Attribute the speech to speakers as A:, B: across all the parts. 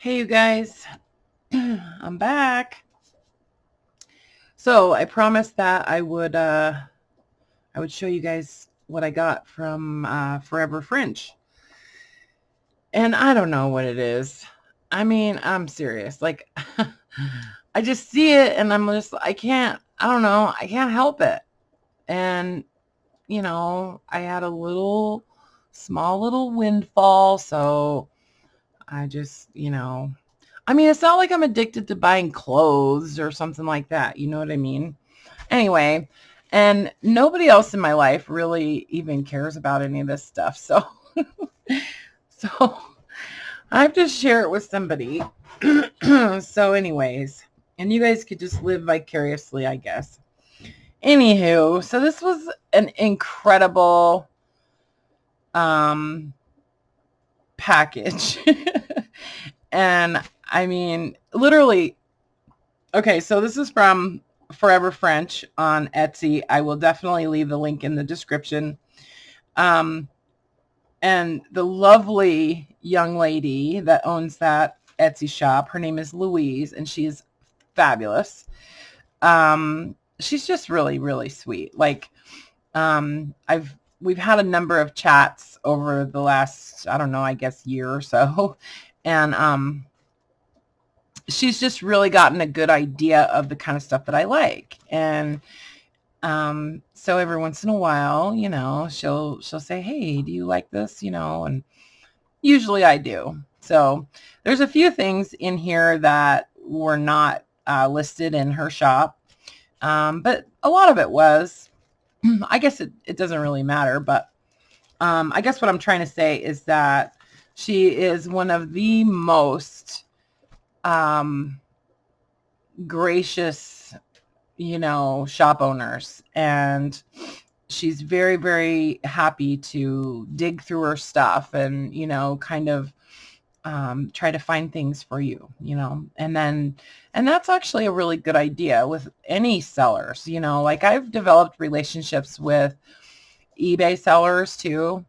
A: Hey, you guys, I'm back. So I promised that I would show you guys what I got from Foreverfrench, and I don't know what it is. I mean, I'm serious. Like, I just see it, and I can't. I don't know. I can't help it. And I had a small little windfall, so I just, I mean, it's not like I'm addicted to buying clothes or something like that. You know what I mean? Anyway, and nobody else in my life really even cares about any of this stuff. So, so I have to share it with somebody. So, anyways, and you guys could just live vicariously, I guess. Anywho, so this was an incredible um package. And I mean, literally, okay, so this is from Forever French on Etsy. I will definitely leave the link in the description. Um, and the lovely young lady that owns that Etsy shop, her name is Louise, and she's fabulous. She's just really, really sweet. Like, we've had a number of chats over the last, I don't know, I guess year or so. And she's just really gotten a good idea of the kind of stuff that I like. And so every once in a while, she'll say, "Hey, do you like this?" And usually I do. So there's a few things in here that were not listed in her shop. But a lot of it was. I guess it doesn't really matter, but I guess what I'm trying to say is that she is one of the most gracious, shop owners. And she's very, very happy to dig through her stuff and, kind of try to find things for you, and that's actually a really good idea with any sellers, like I've developed relationships with eBay sellers too,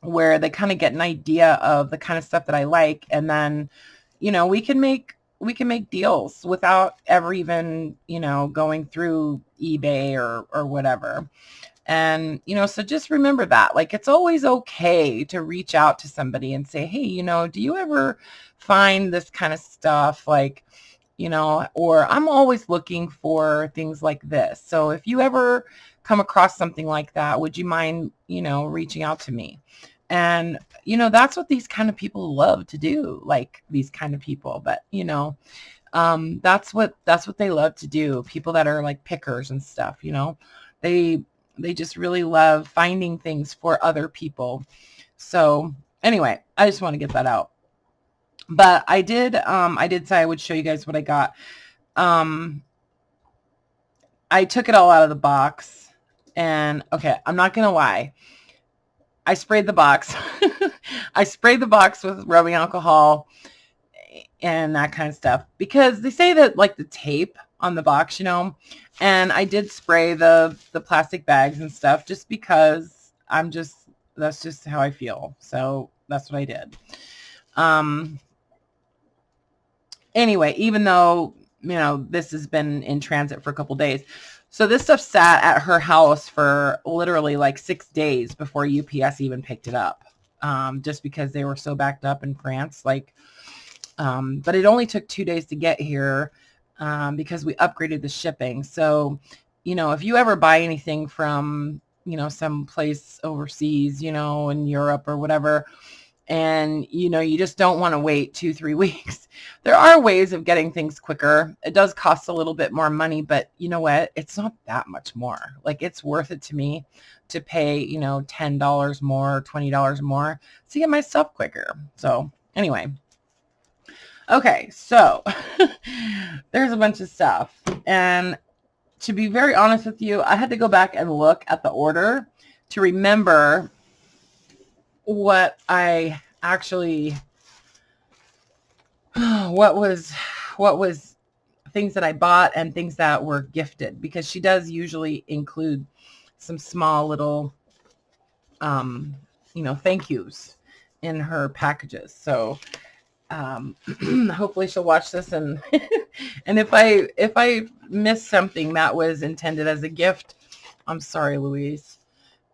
A: where they kind of get an idea of the kind of stuff that I like. And then, we can make deals without ever even, going through eBay or whatever. And, so just remember that, like, it's always okay to reach out to somebody and say, "Hey, do you ever find this kind of stuff?" Like, or "I'm always looking for things like this. So if you ever come across something like that, would you mind, reaching out to me?" And, that's what these kind of people love to do, like these kind of people. But, that's what they love to do. People that are like pickers and stuff, they they just really love finding things for other people. So anyway, I just want to get that out. But I did say I would show you guys what I got. Um, I took it all out of the box, and okay, I'm not gonna lie. I sprayed the box. I sprayed the box with rubbing alcohol and that kind of stuff, because they say that, like, the tape on the box, and I did spray the plastic bags and stuff just because that's just how I feel. So that's what I did. Um, anyway, even though, this has been in transit for a couple days. So this stuff sat at her house for literally like 6 days before UPS even picked it up. Just because they were so backed up in France. Like, but it only took 2 days to get here, because we upgraded the shipping. So, if you ever buy anything from, some place overseas, in Europe or whatever, and, you just don't want to wait 2-3 weeks, there are ways of getting things quicker. It does cost a little bit more money, but you know what? It's not that much more. Like, it's worth it to me to pay, $10 more, $20 more to get my stuff quicker. So anyway. Okay, so there's a bunch of stuff. And to be very honest with you, I had to go back and look at the order to remember what I actually, what was things that I bought and things that were gifted, because she does usually include some small little, thank yous in her packages. So Hopefully she'll watch this, and and if I miss something that was intended as a gift, I'm sorry, Louise.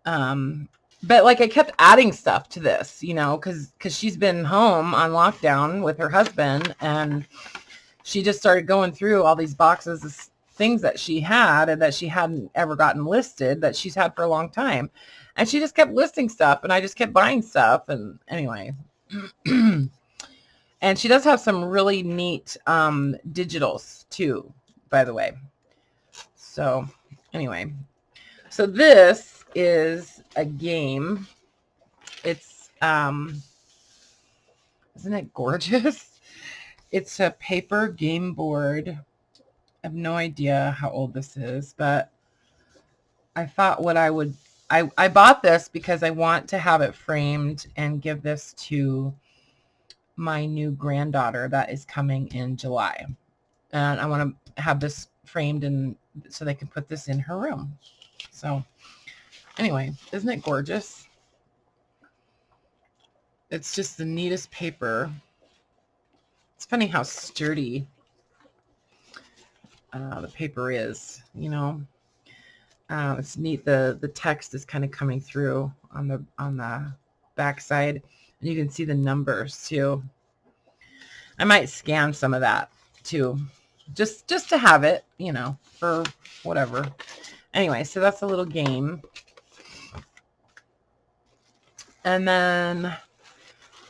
A: But like I kept adding stuff to this, you know, because she's been home on lockdown with her husband, and she just started going through all these boxes of things that she had and that she hadn't ever gotten listed, that she's had for a long time. And she just kept listing stuff, and I just kept buying stuff. And anyway, and she does have some really neat digitals too, by the way. So anyway, so this is a game. It's isn't it gorgeous? It's a paper game board. I have no idea how old this is, but I thought I bought this because I want to have it framed and give this to my new granddaughter that is coming in July. And I want to have this framed and so they can put this in her room. So anyway, isn't it gorgeous? It's just the neatest paper. It's funny how sturdy the paper is, you know. It's neat. The text is kind of coming through on the back side, and you can see the numbers too. I might scan some of that too, just to have it, you know, for whatever. Anyway, so that's a little game. And then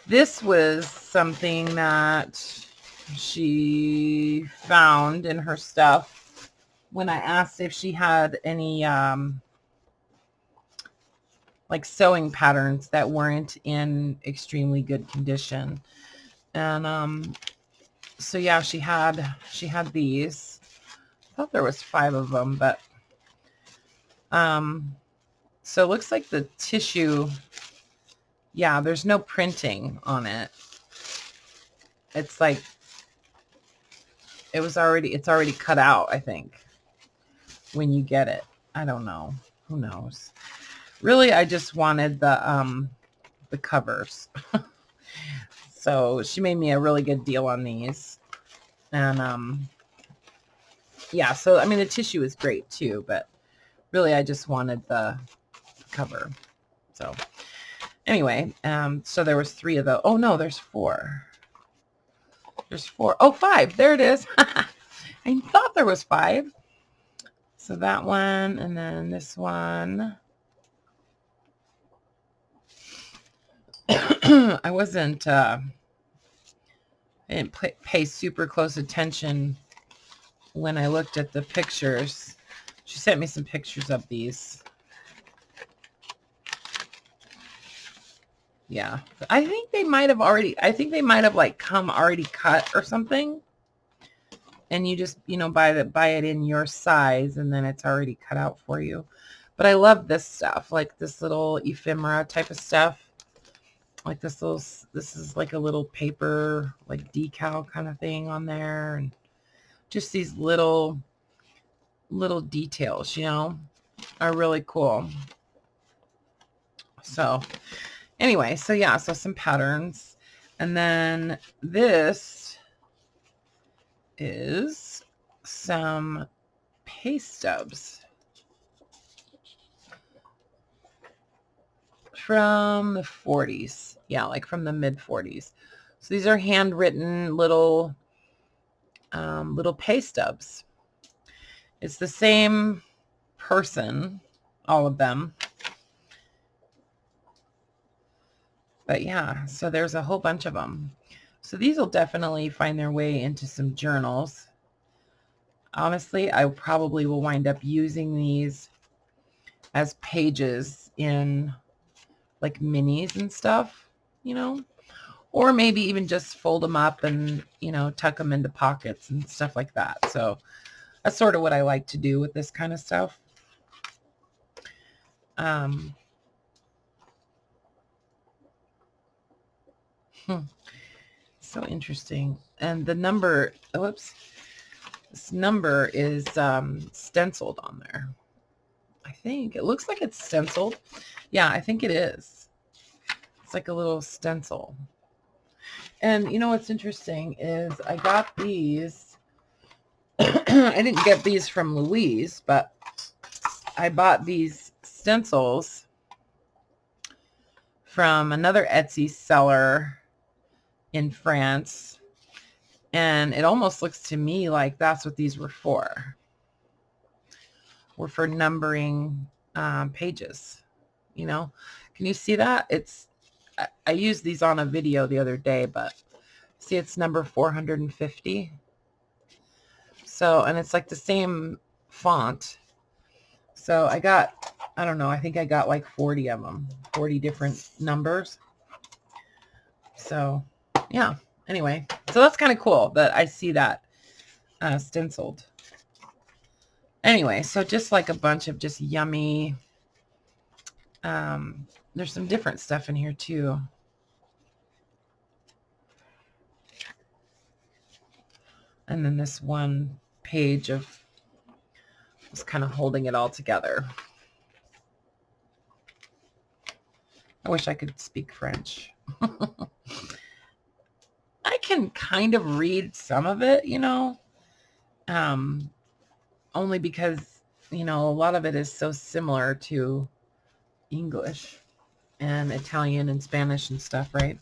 A: this was something that she found in her stuff when I asked if she had any like sewing patterns that weren't in extremely good condition. And so yeah, she had these. I thought there was 5 of them, but so it looks like the tissue, yeah, there's no printing on it. It's like it's already cut out, I think, when you get it. I don't know. Who knows? Really, I just wanted the covers. So she made me a really good deal on these. And yeah, so I mean the tissue is great too, but really I just wanted the cover. So anyway, so there was 3 of those. Oh no, there's 4. There's 4. Oh, 5. There it is. I thought there was 5. So that one, and then this one. I didn't pay super close attention when I looked at the pictures. She sent me some pictures of these. Yeah, I think they might have like come already cut or something. And you just, you know, buy it in your size, and then it's already cut out for you. But I love this stuff, like this little ephemera type of stuff. Like this is like a little paper, like decal kind of thing on there, and just these little details, you know, are really cool. So anyway, so yeah, so some patterns. And then this is some paste stubs from the 40s. Yeah, like from the mid 40s. So these are handwritten little paste stubs. It's the same person, all of them. But yeah, so there's a whole bunch of them. So these will definitely find their way into some journals. Honestly, I probably will wind up using these as pages in like minis and stuff, you know, or maybe even just fold them up and, you know, tuck them into pockets and stuff like that. So that's sort of what I like to do with this kind of stuff. So interesting. And the number, this number is stenciled on there. I think it looks like it's stenciled. Yeah, I think it is. It's like a little stencil. And you know what's interesting is I got these. I didn't get these from Louise, but I bought these stencils from another Etsy seller in France. And it almost looks to me like that's what these were for. Were for numbering pages. You know, can you see that? I used these on a video the other day, but see, it's number 450. So, and it's like the same font. So I don't know, I think I got like 40 of them, 40 different numbers. So yeah, anyway, so that's kind of cool that I see that stenciled. Anyway, so just like a bunch of just yummy, there's some different stuff in here too. And then this one page of just kind of holding it all together. I wish I could speak French. I can kind of read some of it, you know, only because, you know, a lot of it is so similar to English and Italian and Spanish and stuff, right?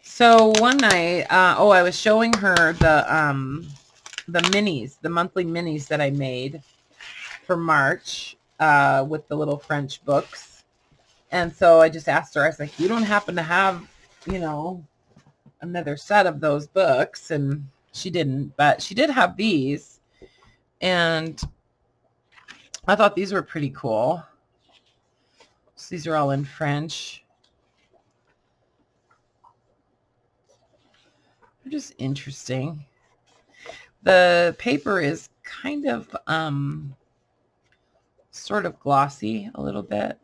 A: So one night, I was showing her the minis, the monthly minis that I made for March with the little French books. And so I just asked her, I was like, you don't happen to have, you know, another set of those books? And she didn't, but she did have these. And I thought these were pretty cool. So these are all in French. They're just interesting. The paper is kind of sort of glossy a little bit.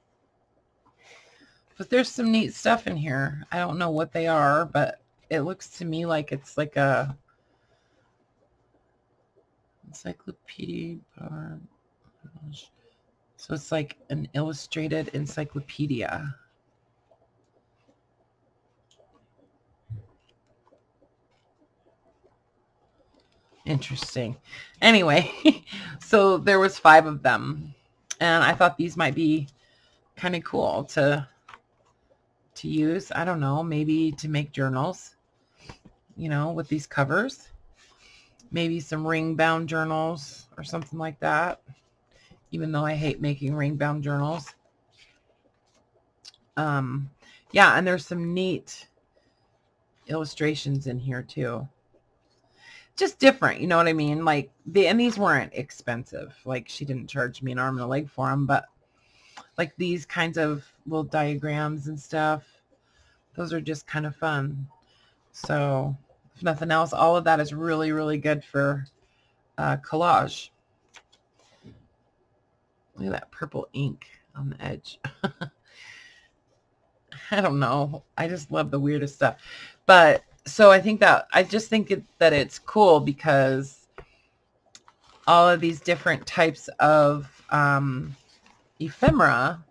A: But there's some neat stuff in here. I don't know what they are, but it looks to me like it's like a encyclopedia. So it's like an illustrated encyclopedia. Interesting. Anyway, so there was 5 of them. And I thought these might be kind of cool to use. I don't know, maybe to make journals, you know, with these covers. Maybe some ring bound journals or something like that, even though I hate making ring bound journals. Yeah, and there's some neat illustrations in here too. Just different, you know what I mean? Like and these weren't expensive. Like she didn't charge me an arm and a leg for them, but like these kinds of little diagrams and stuff, those are just kind of fun. So if nothing else, all of that is really, really good for collage. Look at that purple ink on the edge. I don't know. I just love the weirdest stuff. But so I think that that it's cool because all of these different types of ephemera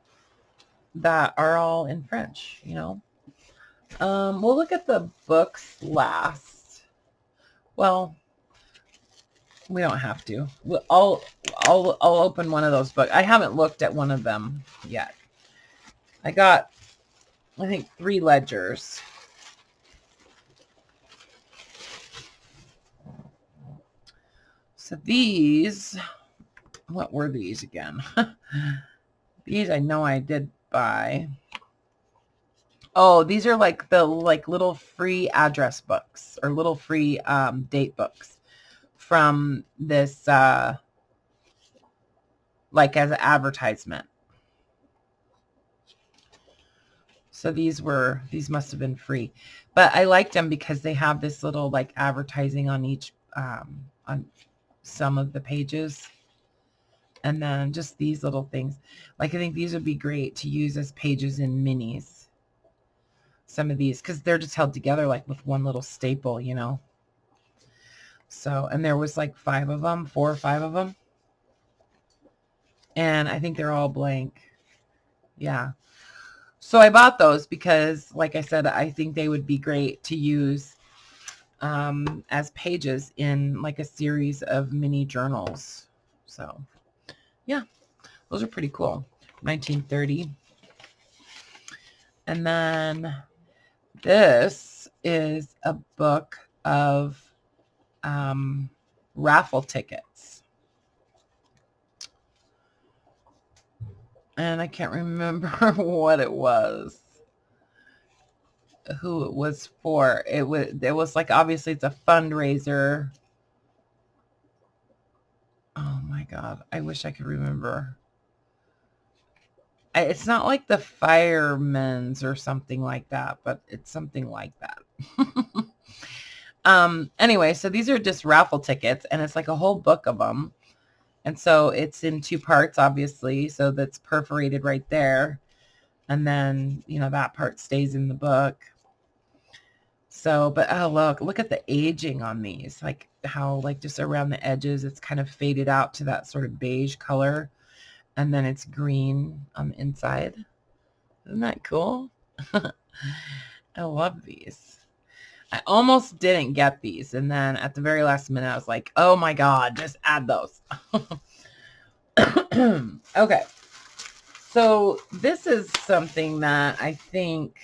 A: that are all in French, you know. We'll look at the books last. Well, we don't have to. I'll open one of those books. I haven't looked at one of them yet. I got, I think, 3 ledgers. So these, what were these again? These I know I did buy. Oh, these are like the little free address books or little free date books from this like as an advertisement. So these must have been free, but I liked them because they have this little like advertising on each on some of the pages. And then just these little things. Like I think these would be great to use as pages in minis. Some of these, because they're just held together like with one little staple, you know. So, and there was like 5 of them, 4 or 5 of them. And I think they're all blank. Yeah. So I bought those because, like I said, I think they would be great to use as pages in like a series of mini journals. So yeah, those are pretty cool. 1930. And then this is a book of raffle tickets. And I can't remember what it was, who it was for. It was like, obviously it's a fundraiser. Oh my God. I wish I could remember. It's not like the firemen's or something like that, but it's something like that. Anyway, so these are just raffle tickets, and it's like a whole book of them. And so it's in 2 parts, obviously. So that's perforated right there. And then, you know, that part stays in the book. So, but oh, look at the aging on these. Like how, like just around the edges, it's kind of faded out to that sort of beige color. And then it's green on the inside. Isn't that cool? I love these. I almost didn't get these. And then at the very last minute, I was like, oh my God, just add those. Okay. So this is something that I think,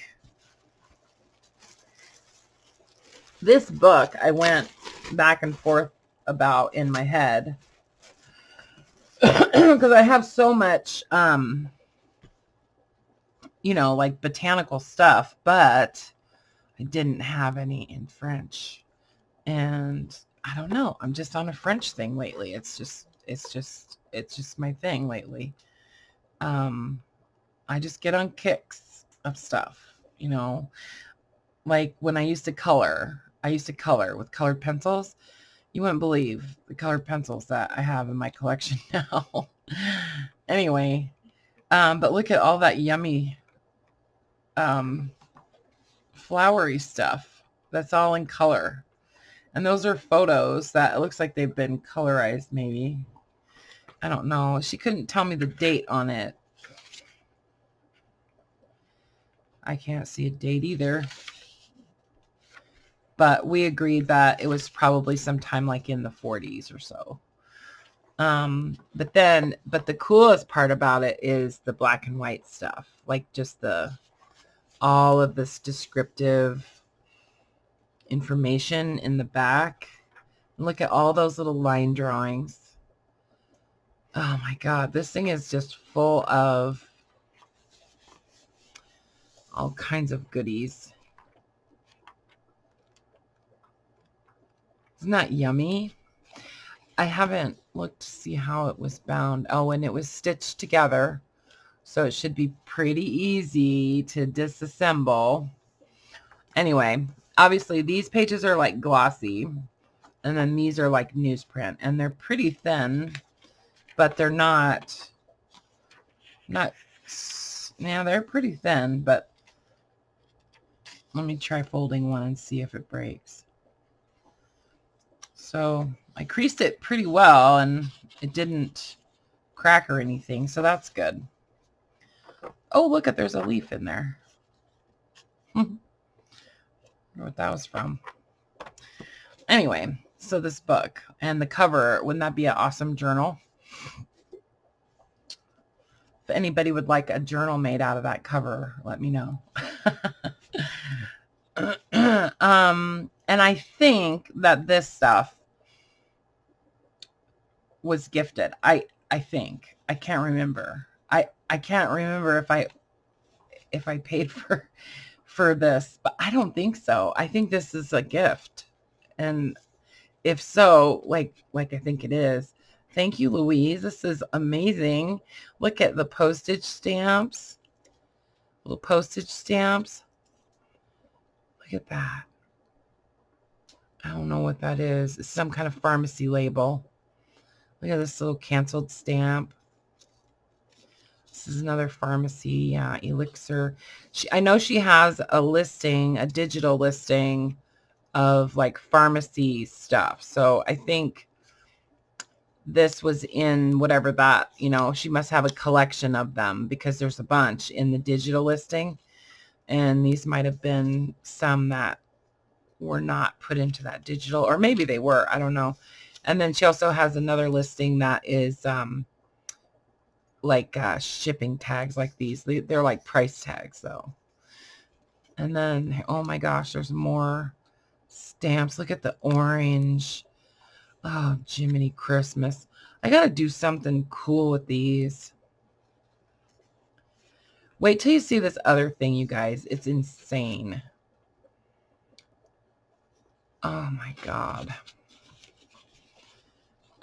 A: this book I went back and forth about in my head because I have so much, you know, like botanical stuff, but I didn't have any in French. And I don't know. I'm just on a French thing lately. It's just my thing lately. I just get on kicks of stuff, you know, like when I used to color with colored pencils. You wouldn't believe the colored pencils that I have in my collection now. Anyway, but look at all that yummy flowery stuff. That's all in color. And those are photos that it looks like they've been colorized maybe. I don't know. She couldn't tell me the date on it. I can't see a date either. But we agreed that it was probably sometime like in the 40s or so. But the coolest part about it is the black and white stuff. Like just all of this descriptive information in the back. Look at all those little line drawings. Oh my God, this thing is just full of all kinds of goodies. Isn't that yummy? I haven't looked to see how it was bound. Oh, and it was stitched together. So it should be pretty easy to disassemble. Anyway, obviously these pages are like glossy. And then these are like newsprint. And they're pretty thin. But they're not, yeah, they're pretty thin. But let me try folding one and see if it breaks. So I creased it pretty well and it didn't crack or anything. So that's good. Oh, look at, there's a leaf in there. I wonder what that was from. Anyway, so this book and the cover, wouldn't that be an awesome journal? If anybody would like a journal made out of that cover, let me know. And I think that this stuff was gifted. I think. I can't remember. I can't remember if I paid for this, but I don't think so. I think this is a gift. And if so, like I think it is. Thank you, Louise. This is amazing. Look at the postage stamps. Little postage stamps. Look at that. I don't know what that is. It's some kind of pharmacy label. Look at this little canceled stamp. This is another pharmacy, Elixir. I know she has a listing, a digital listing of like pharmacy stuff. So I think this was in whatever that, you know, she must have a collection of them because there's a bunch in the digital listing. And these might have been some that were not put into that digital, or maybe they were, I don't know. And then she also has another listing that is like shipping tags like these. They're like price tags though. And then, oh my gosh, there's more stamps. Look at the orange. Oh, Jiminy Christmas. I gotta do something cool with these. Wait till you see this other thing, you guys. It's insane. Oh my God.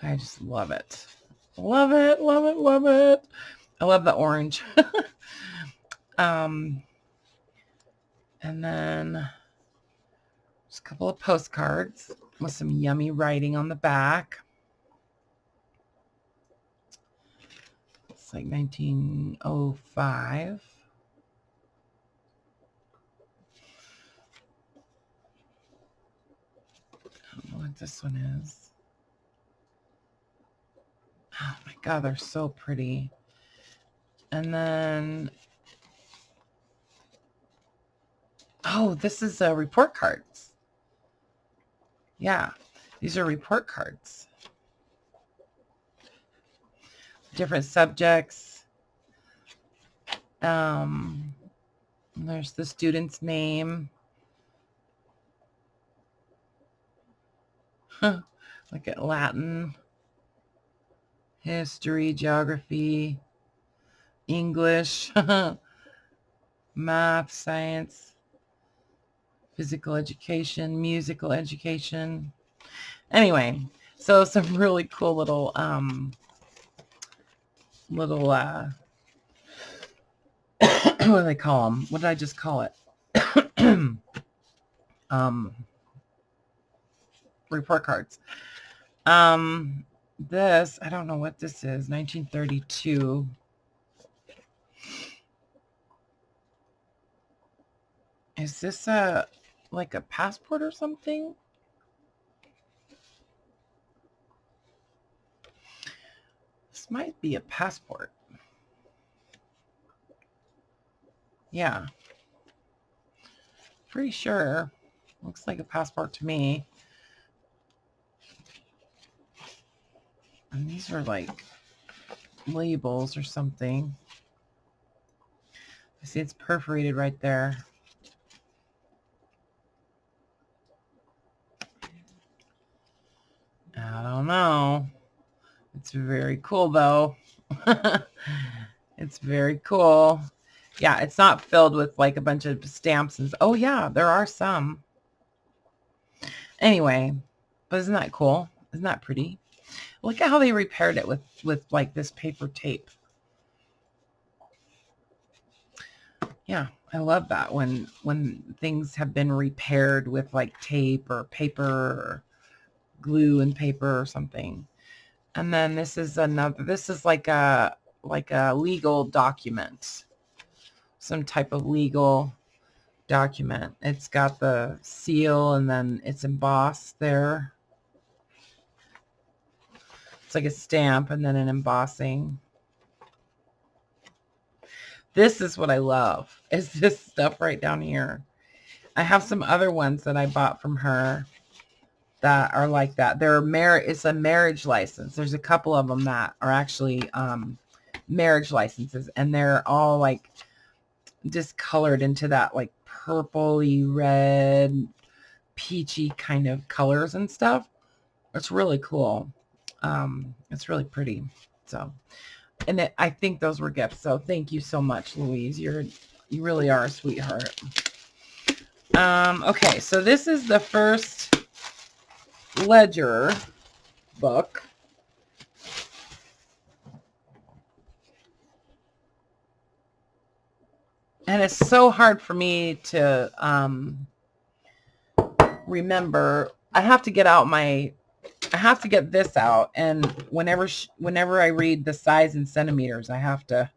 A: I just love it. Love it, love it, love it. I love the orange. And then just a couple of postcards with some yummy writing on the back. It's like 1905. I don't know what this one is. Oh my God, they're so pretty. And then, oh, this is report cards. Yeah, these are report cards. Different subjects. There's the student's name. Look at Latin, history, geography, English, math, science, physical education, musical education. Anyway, so some really cool little what do they call them? What did I just call it? Report cards. This, I don't know what this is. 1932. Is this like a passport or something? This might be a passport. Yeah. Pretty sure. Looks like a passport to me. And these are like labels or something. I see it's perforated right there. I don't know. It's very cool though. It's very cool. Yeah, it's not filled with like a bunch of stamps and oh yeah, there are some. Anyway, but isn't that cool? Isn't that pretty? Look at how they repaired it with like this paper tape. Yeah, I love that when things have been repaired with like tape or paper or glue and paper or something. And then this is another, this is like a legal document. Some type of legal document. It's got the seal and then it's embossed there. It's like a stamp and then an embossing. This is what I love, is this stuff right down here. I have some other ones that I bought from her that are like that. It's a marriage license. There's a couple of them that are actually marriage licenses, and they're all like discolored into that like purpley red, peachy kind of colors and stuff. It's really cool. It's really pretty. So, and I think those were gifts. So thank you so much, Louise. You really are a sweetheart. Okay, so this is the first ledger book. And it's so hard for me to remember. I have to get this out, and whenever I read the size in centimeters, I have to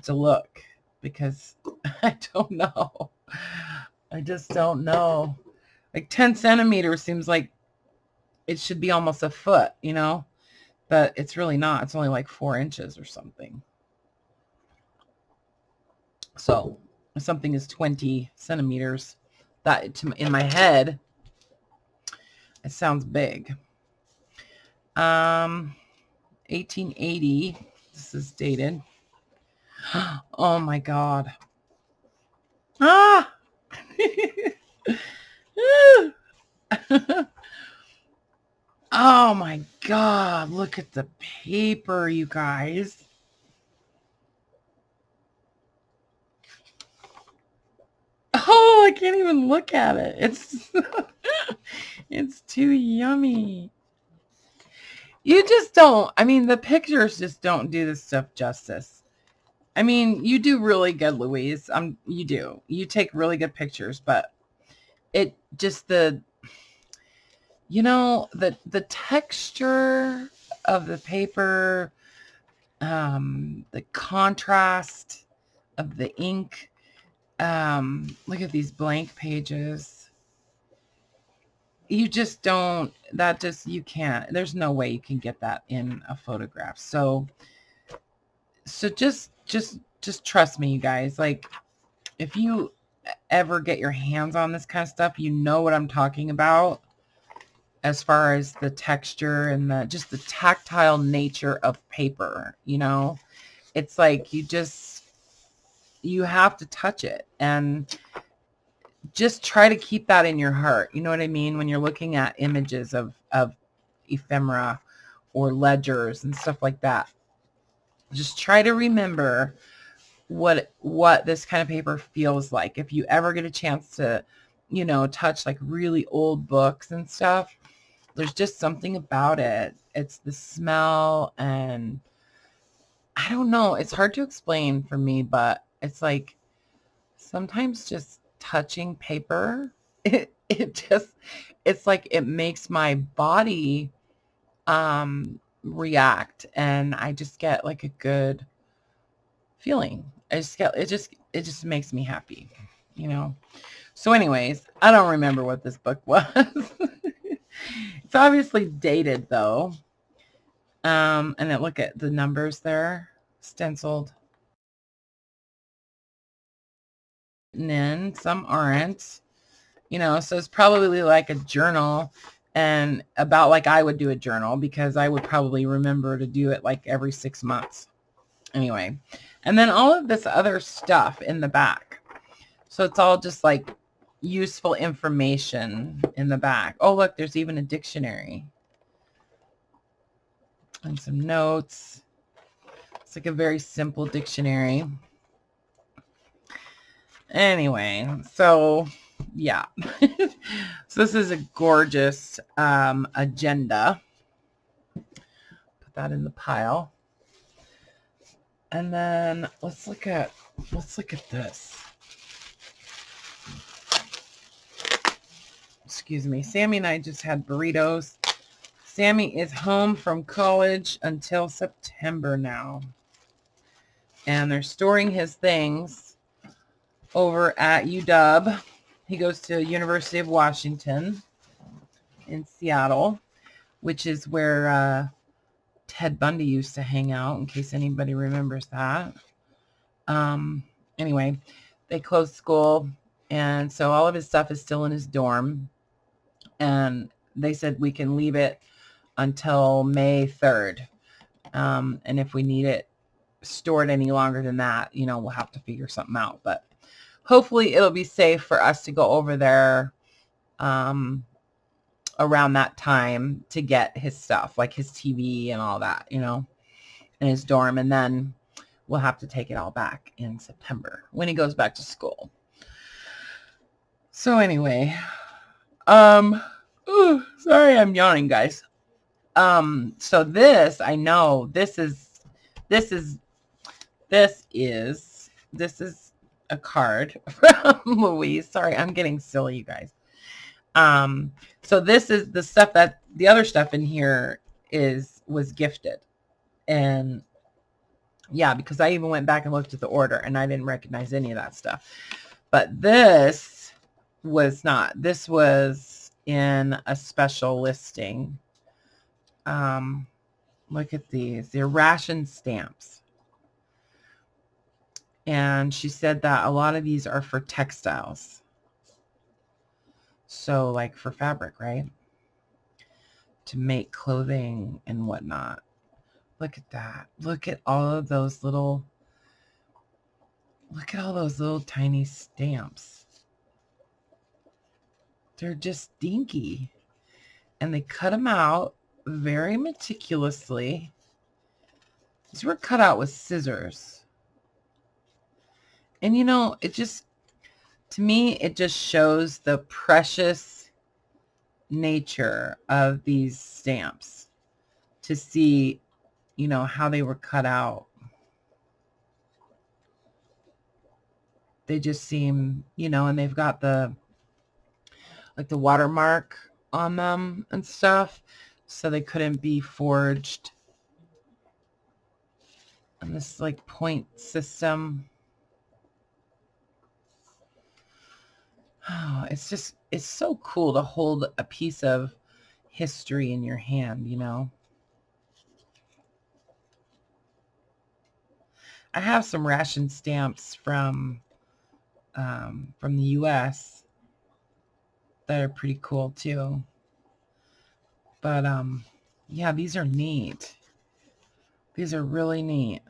A: look, because I don't know. I just don't know. Like 10 centimeters seems like it should be almost a foot, you know, but it's really not. It's only like 4 inches or something. So if something is 20 centimeters, that in my head, it sounds big. 1880. This is dated. Oh my God. Ah! Oh my God. Look at the paper, you guys. Oh, I can't even look at it. It's too yummy. You just don't. I mean, the pictures just don't do this stuff justice. I mean, you do really good, Louise. You do. You take really good pictures, but it just the texture of the paper, the contrast of the ink. Look at these blank pages. You just don't. You can't. There's no way you can get that in a photograph. So just trust me, you guys. Like, if you ever get your hands on this kind of stuff, you know what I'm talking about as far as the texture and just the tactile nature of paper. It's like you have to touch it and just try to keep that in your heart. You know what I mean? When you're looking at images of ephemera or ledgers and stuff like that, just try to remember what this kind of paper feels like. If you ever get a chance to, touch like really old books and stuff, there's just something about it. It's the smell, and I don't know. It's hard to explain for me, but it's like sometimes just touching paper, it's like it makes my body react, and I just get like a good feeling. It just makes me happy, So anyways, I don't remember what this book was. It's obviously dated though. And then look at the numbers there, stenciled in, some aren't, so it's probably like a journal, and about like I would do a journal, because I would probably remember to do it like every 6 months. Anyway, and then all of this other stuff in the back. So it's all just like useful information in the back. Oh, look, there's even a dictionary and some notes. It's like a very simple dictionary. Anyway, so yeah. So this is a gorgeous agenda. Put that in the pile. And then let's look at this. Excuse me. Sammy and I just had burritos. Sammy is home from college until September now. And they're storing his things over at UW. He goes to University of Washington in Seattle, which is where Ted Bundy used to hang out, in case anybody remembers that. Anyway, they closed school, and so all of his stuff is still in his dorm. And they said we can leave it until May 3rd. And if we need it stored any longer than that, we'll have to figure something out. But hopefully it'll be safe for us to go over there around that time to get his stuff, like his TV and all that, in his dorm. And then we'll have to take it all back in September when he goes back to school. So anyway, sorry, I'm yawning, guys. So this, I know, this is a card from Louise. Sorry, I'm getting silly, you guys. So this is the stuff that the other stuff in here was gifted. And yeah, because I even went back and looked at the order and I didn't recognize any of that stuff. But this was not. This was in a special listing. Look at these. They're Ration stamps. And she said that a lot of these are for textiles. So like for fabric, right? To make clothing and whatnot. Look at that. Look at all those little tiny stamps. They're just dinky. And they cut them out very meticulously. These were cut out with scissors. And it just, to me, it just shows the precious nature of these stamps to see, how they were cut out. They just seem, and they've got the watermark on them and stuff, so they couldn't be forged. And this like point system. Oh, it's so cool to hold a piece of history in your hand, I have some Ration stamps from the US that are pretty cool too. But yeah, these are neat. These are really neat.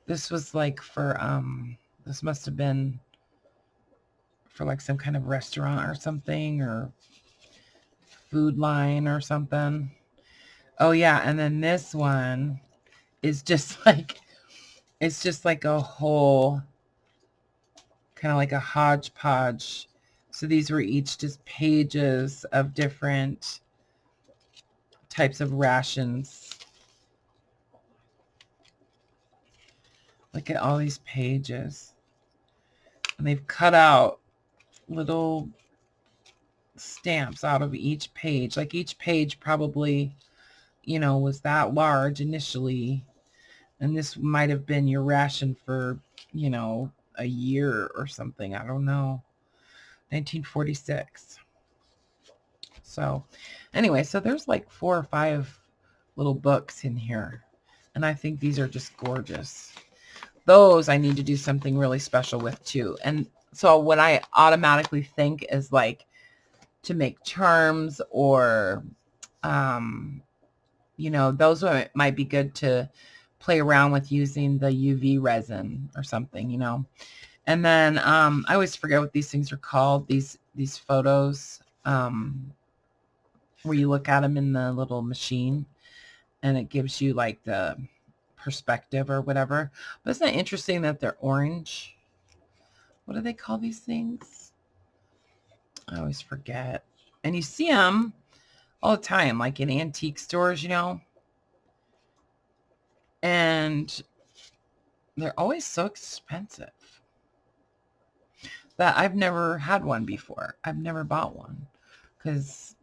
A: This was like for this must have been for like some kind of restaurant or something, or food line or something. Oh yeah, and then this one is just like, it's just like a whole kind of like a hodgepodge. So these were each just pages of different types of rations. Look at all these pages. And they've cut out little stamps out of each page. Like each page probably, was that large initially. And this might have been your ration for, a year or something. I don't know. 1946. So anyway, so there's like 4 or 5 little books in here. And I think these are just gorgeous. Those I need to do something really special with too. And so what I automatically think is like to make charms, or, those might be good to play around with using the UV resin or something, And then I always forget what these things are called. These photos where you look at them in the little machine, and it gives you like the perspective or whatever. But isn't it interesting that they're orange? What do they call these things? I always forget. And you see them all the time, like in antique stores, and they're always so expensive that I've never had one before. I've never bought one because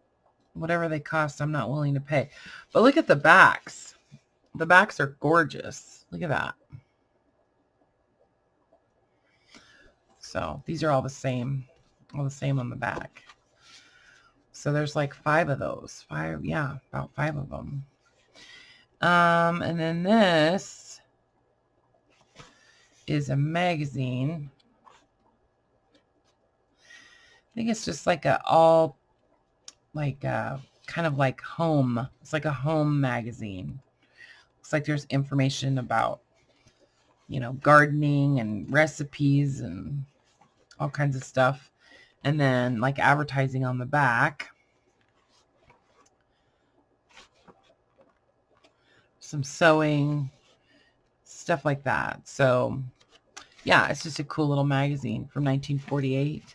A: whatever they cost, I'm not willing to pay. But look at the backs. The backs are gorgeous. Look at that. So these are all the same on the back. So there's like 5 of those. 5, yeah, about 5 of them. And then this is a magazine. I think it's just like kind of like home. It's like a home magazine. Looks like there's information about, gardening and recipes and all kinds of stuff. And then like advertising on the back. Some sewing, stuff like that. So yeah, it's just a cool little magazine from 1948.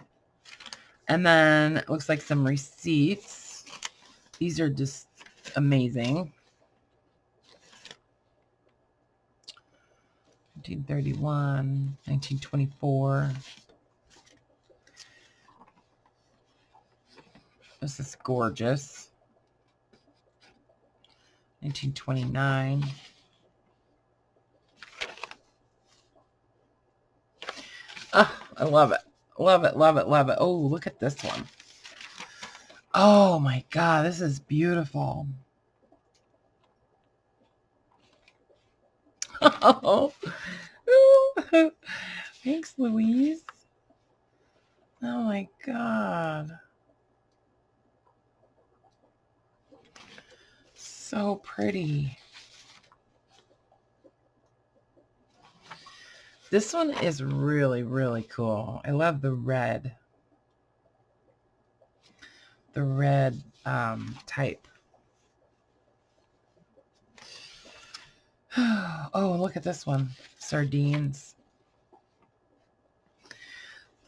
A: And then it looks like some receipts. These are just amazing. 1931, 1924. This is gorgeous. 1929. Oh, I love it. Love it, love it, love it. Oh, look at this one. Oh my God, this is beautiful. Oh. Thanks, Louise. Oh my God. So pretty. This one is really, really cool. I love the red. The red type. Oh, look at this one. Sardines.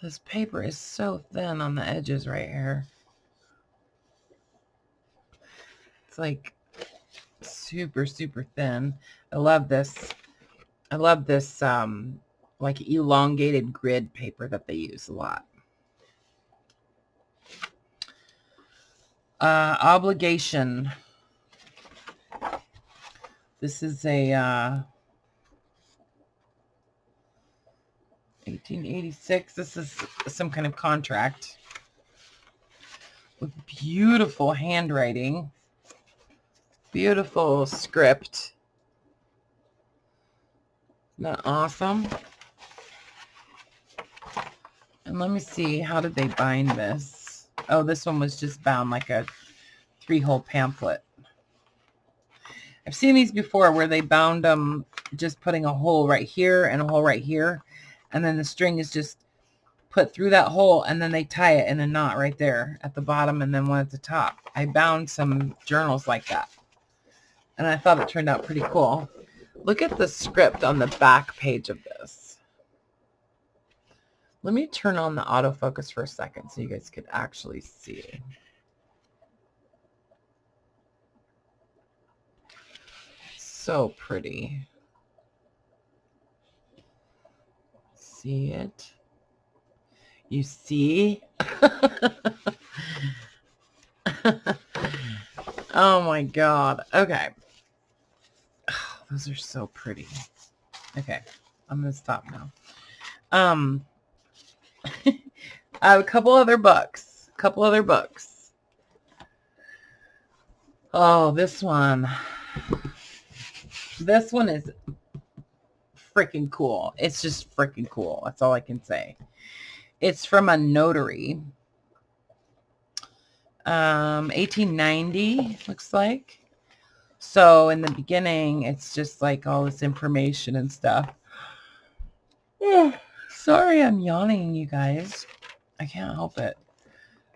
A: This paper is so thin on the edges right here. It's like super, super thin. I love this. I love this like elongated grid paper that they use a lot. Obligation. This is a 1886. This is some kind of contract with beautiful handwriting, beautiful script. Isn't that awesome? And let me see, how did they bind this? Oh, this one was just bound like a 3-hole pamphlet. I've seen these before where they bound them just putting a hole right here and a hole right here. And then the string is just put through that hole and then they tie it in a knot right there at the bottom and then one at the top. I bound some journals like that. And I thought it turned out pretty cool. Look at the script on the back page of this. Let me turn on the autofocus for a second so you guys could actually see. So pretty. See it? You see? Oh my God. Okay. Oh, those are so pretty. Okay. I'm going to stop now. I have a couple other books. Oh, this one. This one is freaking cool. It's just freaking cool. That's all I can say. It's from a Notary. 1890, looks like. So in the beginning, it's just like all this information and stuff. Oh, sorry, I'm yawning, you guys. I can't help it.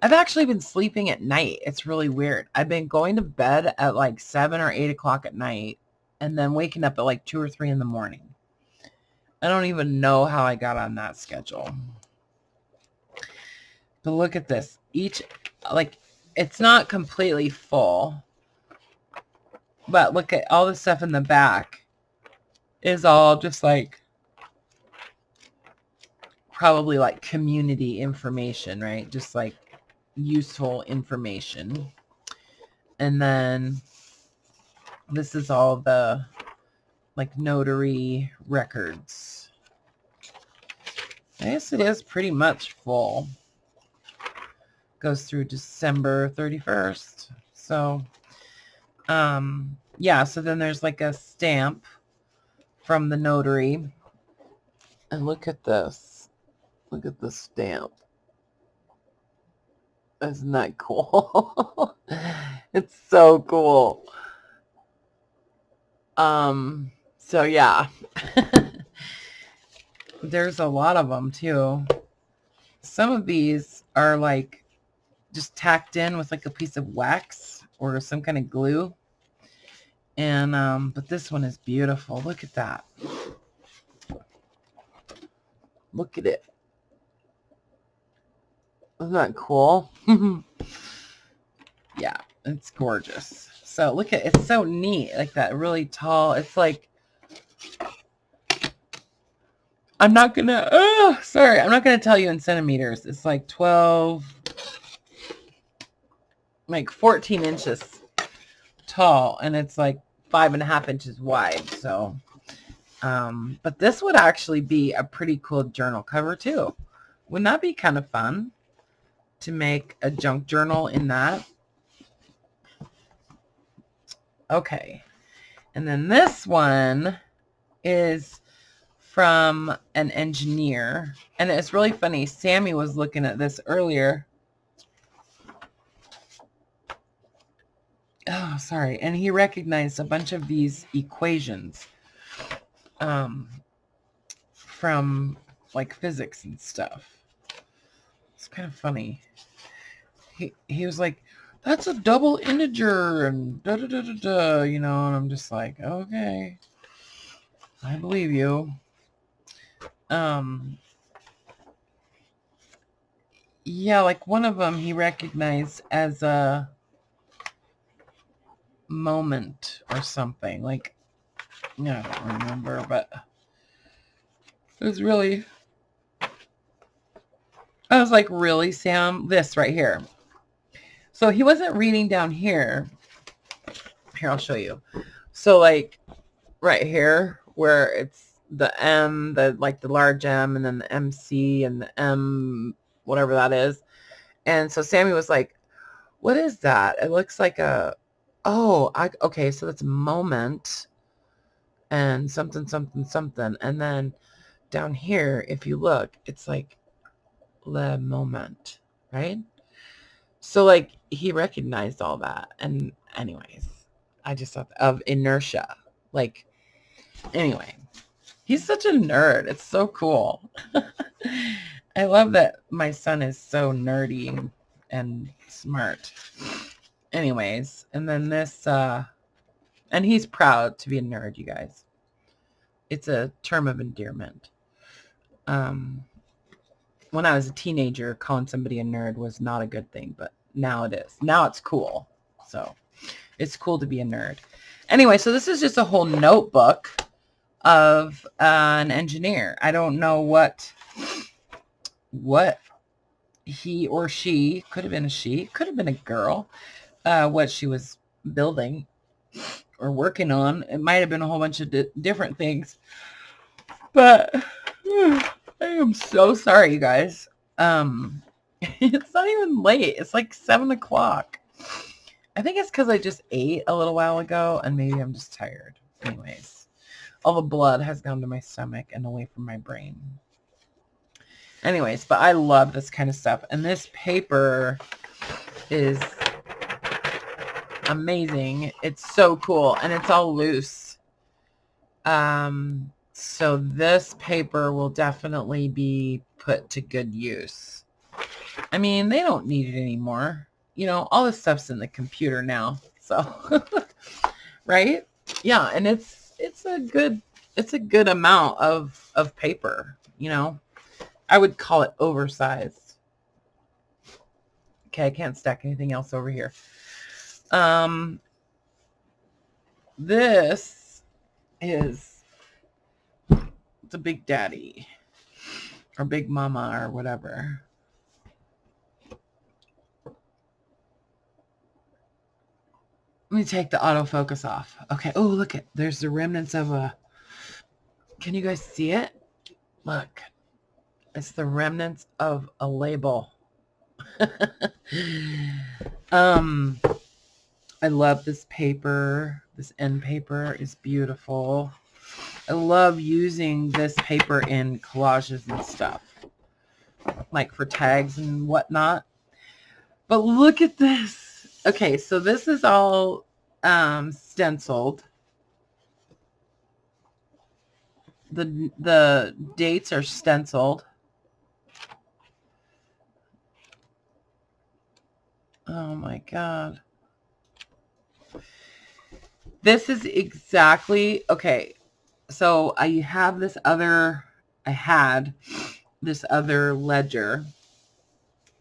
A: I've actually been sleeping at night. It's really weird. I've been going to bed at like 7 or 8 o'clock at night and then waking up at like 2 or 3 in the morning. I don't even know how I got on that schedule. But look at this. It's not completely full. But look at all the stuff in the back is all just like probably like community information, right? Just like useful information. And then this is all the like notary records. I guess it is pretty much full. Goes through December 31st. So, yeah, so then there's like a stamp from the notary. And look at this. Look at the stamp. Isn't that cool? It's so cool. So yeah. There's a lot of them too. Some of these are like just tacked in with like a piece of wax or some kind of glue. And but this one is beautiful. Look at that. Look at it. Isn't that cool? Yeah, it's gorgeous. So look at it's so neat. Like that really tall. It's like I'm not gonna tell you in centimeters. It's like 14 inches tall, and it's like 5.5 inches wide. So, but this would actually be a pretty cool journal cover too. Wouldn't that be kind of fun to make a junk journal in that? Okay. And then this one is from an engineer. And it's really funny. Sammy was looking at this earlier. Oh, sorry. And he recognized a bunch of these equations from like physics and stuff. It's kind of funny. He was like, that's a double integer and da da da da da, you know, and I'm just like, okay, I believe you. Yeah, like one of them he recognized as a moment or something. Like, yeah, I don't remember, but it was really, I was like, really, Sam? This right here. So he wasn't reading down here. Here, I'll show you. So like right here where it's the M, the like the large M, and then the MC and the M, whatever that is. And so Sammy was like, what is that? It looks like a, okay, so that's moment and something, something, something. And then down here, if you look, it's like le moment, right? So like he recognized all that. And anyways, I just thought of inertia. Like, anyway, he's such a nerd. It's so cool. I love that my son is so nerdy and smart. Anyways, and then this, and he's proud to be a nerd, you guys. It's a term of endearment. When I was a teenager, calling somebody a nerd was not a good thing, but now it is. Now it's cool. So it's cool to be a nerd. Anyway, so this is just a whole notebook of an engineer. I don't know what he or she, could have been a she, could have been a girl, what she was building or working on. It might have been a whole bunch of different things. But I am so sorry, you guys. It's not even late. It's like 7 o'clock. I think it's because I just ate a little while ago and maybe I'm just tired. Anyways, all the blood has gone to my stomach and away from my brain. Anyways, but I love this kind of stuff. And this paper is amazing. It's so cool. And it's all loose. So this paper will definitely be put to good use. I mean, they don't need it anymore. You know, all this stuff's in the computer now. So, right? Yeah, and it's a good amount of paper, you know. I would call it oversized. Okay, I can't stack anything else over here. This is, it's a Big Daddy or Big Mama or whatever. Let me take the autofocus off. Okay. Oh, look at, there's the remnants of a, can you guys see it? Look, it's the remnants of a label. I love this paper. This end paper is beautiful. I love using this paper in collages and stuff, like for tags and whatnot. But look at this. Okay, so this is all stenciled. The dates are stenciled. Oh my God. This is exactly, okay. So I had this other ledger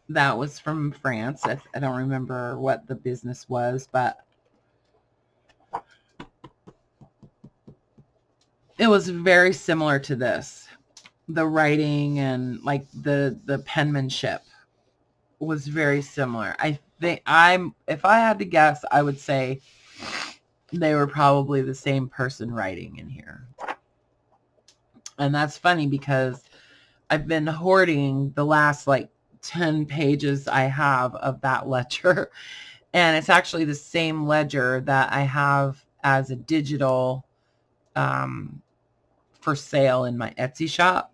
A: that was from France. I don't remember what the business was, but it was very similar to this. The writing and like the penmanship was very similar. I think if I had to guess, I would say they were probably the same person writing in here. And that's funny because I've been hoarding the last like 10 pages I have of that ledger. And it's actually the same ledger that I have as a digital for sale in my Etsy shop.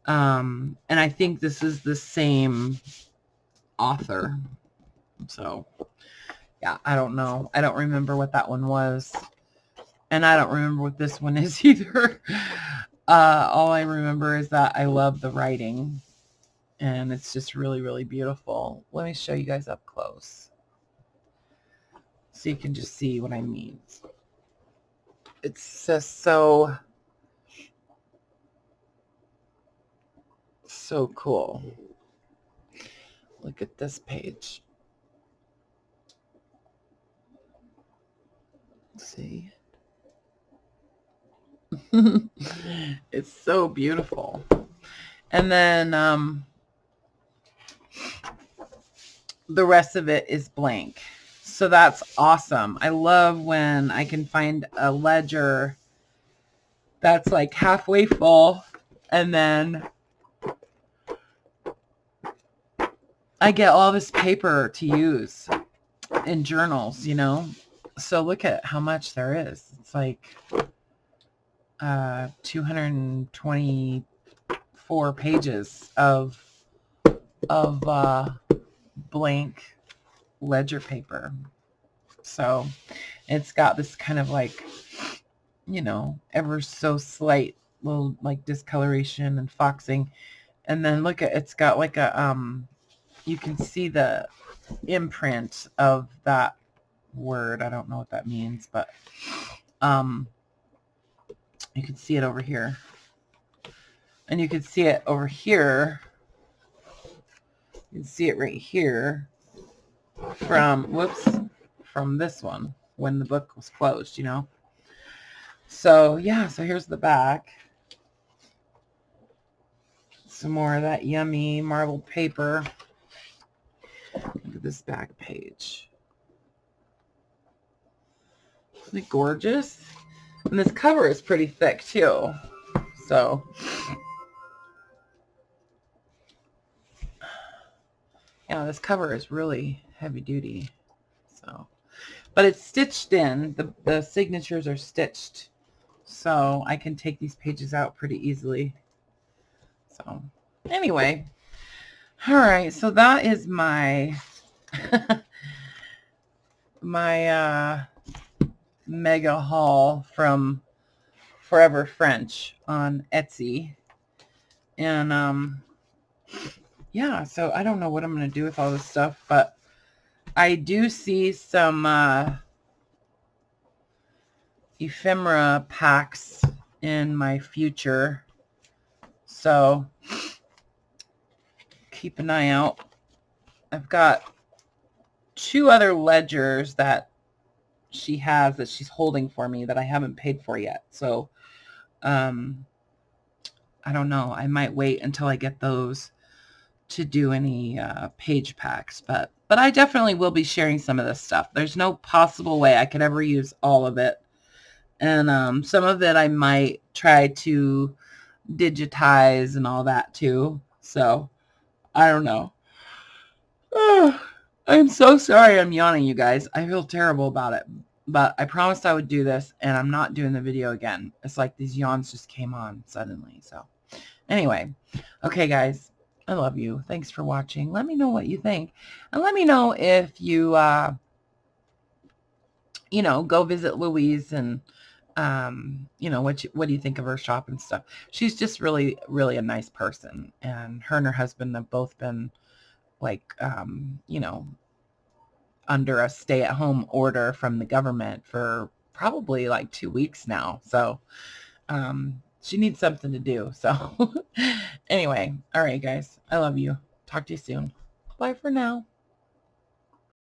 A: And I think this is the same author. So yeah, I don't know. I don't remember what that one was. And I don't remember what this one is either. All I remember is that I love the writing. And it's just really, really beautiful. Let me show you guys up close, so you can just see what I mean. It's just so cool. Look at this page. See? It's so beautiful. And then the rest of it is blank. So that's awesome. I love when I can find a ledger that's like halfway full, and then I get all this paper to use in journals, you know. So look at how much there is. It's like 224 pages of blank ledger paper. So it's got this kind of like, you know, ever so slight little like discoloration and foxing. And then look at, it's got like a you can see the imprint of that word. I don't know what that means, but you can see it over here. And you can see it over here. You can see it right here from, whoops, from this one when the book was closed, you know. So yeah, so here's the back. Some more of that yummy marbled paper. Look at this back page. Isn't it gorgeous? And this cover is pretty thick too. So yeah, this cover is really heavy duty. So, but it's stitched in. The signatures are stitched, so I can take these pages out pretty easily. So anyway, all right. So that is my my mega haul from Foreverfrench on Etsy. And yeah, so I don't know what I'm going to do with all this stuff, but I do see some ephemera packs in my future, so keep an eye out. I've got 2 other ledgers that she has that she's holding for me that I haven't paid for yet, so I don't know. I might wait until I get those to do any page packs, but I definitely will be sharing some of this stuff. There's no possible way I could ever use all of it, and some of it I might try to digitize and all that too. So I don't know. Oh, I'm so sorry I'm yawning, you guys. I feel terrible about it, but I promised I would do this, and I'm not doing the video again. It's like these yawns just came on suddenly. So anyway, okay guys, I love you. Thanks for watching. Let me know what you think, and let me know if you you know, go visit Louise, and you know, what do you think of her shop and stuff. She's just really, really a nice person, and her husband have both been like you know, under a stay-at-home order from the government for probably like 2 weeks now. So she needs something to do. So anyway, all right guys, I love you. Talk to you soon. Bye for now.